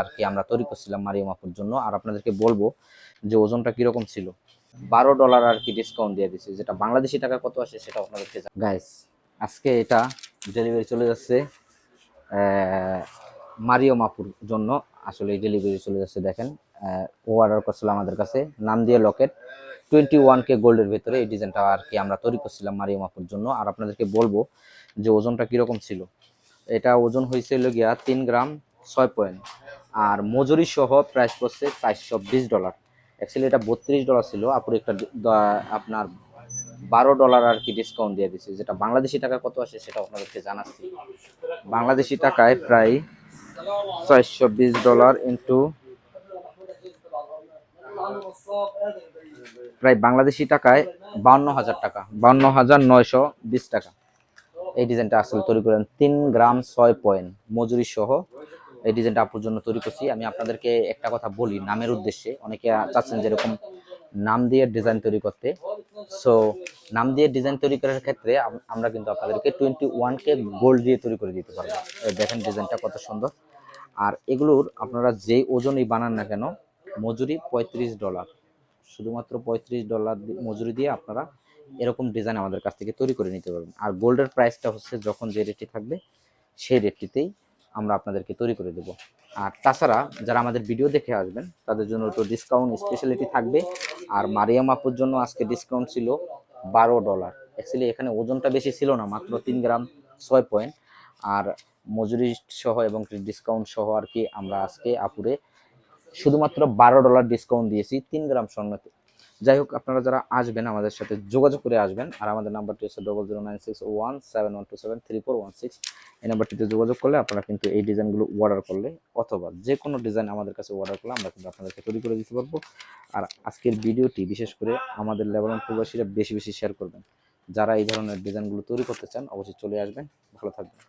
আর কি আমরা তৈরি করছিলাম মারিয়াম আপুর জন্য। আর আপনাদেরকে বলবো যে ওজনটা কিরকম ছিল। $12 আর কি ডিসকাউন্ট দিয়ে দিচ্ছে, যেটা বাংলাদেশি টাকা কত আসে সেটা আপনাদেরকে গাইস। আজকে এটা ডেলিভারি চলে যাচ্ছে মারিয়াম আপুর জন্য। আসলে এই ডেলিভারি চলে যাচ্ছে, দেখেন ও অর্ডার করছিল আমাদের কাছে নাম দিয়ে লকেট 21K গোল্ডের ভেতরে। এই ডিজাইনটা আর কি আমরা তৈরি করছিলাম মারিয়াম আপুর জন্য। আর আপনাদেরকে বলবো যে ওজনটা কিরকম ছিল। এটা ওজন হয়েছিল গিয়া 3 গ্রাম 6 পয়েন্ট। আর মজুরি সহ প্রাইস পড়ছে $420। অ্যাকচুয়ালি এটা $32 ছিল, আপুর একটা আপনার $12 আর কি ডিসকাউন্ট দিয়ে দিচ্ছে, যেটা বাংলাদেশি টাকা কত আসে সেটা আপনাদেরকে জানাচ্ছি। বাংলাদেশি টাকায় প্রায় $420 ইন্টু প্রায় বাংলাদেশি টাকায় 52,000 টাকা, 52,920 টাকা। এই ডিজাইনটা আসলে তৈরি করেন 3 গ্রাম 6 পয়েন্ট মজুরি সহ। এই ডিজাইনটা আপুর জন্য তৈরি করছি। আমি আপনাদেরকে একটা কথা বলি নামের উদ্দেশ্যে, অনেকে চাচ্ছেন যেরকম নাম দিয়ে ডিজাইন তৈরি করতে। সো নাম দিয়ে ডিজাইন তৈরি করার ক্ষেত্রে আমরা কিন্তু আপনাদেরকে 21K গোল্ড দিয়ে তৈরি করে দিতে পারবো। দেখেন ডিজাইনটা কত সুন্দর। আর এগুলোর আপনারা যেই ওজনই বানান না কেন, মজুরি $35, শুধুমাত্র $35 মজুরি দিয়ে আপনারা এরকম ডিজাইন আমাদের কাছ থেকে তৈরি করে নিতে পারবেন। আর গোল্ডের প্রাইসটা হচ্ছে যখন যে রেটটি থাকবে সেই রেটটিতেই আমরা আপনাদেরকে তৈরি করে দেব। আর তাছাড়া যারা আমাদের ভিডিও দেখে আসবেন তাদের জন্য তো ডিসকাউন্ট স্পেশালিটি থাকবে। আর মারিয়াম আপুর জন্য আজকে ডিসকাউন্ট ছিল $12। অ্যাকচুয়ালি এখানে ওজনটা বেশি ছিল না, মাত্র 3 গ্রাম 6 পয়েন্ট। আর মজুরি সহ এবং ডিসকাউন্ট সহ আর কি আমরা আজকে আপুরে শুধুমাত্র $12 ডিসকাউন্ট দিয়েছি 3 গ্রাম স্বর্ণতে। যাই হোক, আপনারা যারা আসবেন আমাদের সাথে যোগাযোগ করে আসবেন। আর আমাদের নাম্বারটি হচ্ছে 009617127341 এই নাম্বারটিতে যোগাযোগ করলে আপনারা কিন্তু এই ডিজাইনগুলো অর্ডার করলে অথবা যে কোনো ডিজাইন আমাদের কাছে অর্ডার করলে আমরা কিন্তু আপনাদেরকে তৈরি করে দিতে পারবো। আর আজকের ভিডিওটি বিশেষ করে আমাদের লেবানন প্রবাসীরা বেশি বেশি শেয়ার করবেন। যারা এই ধরনের ডিজাইনগুলো তৈরি করতে চান অবশ্যই চলে আসবেন। ভালো থাকবেন।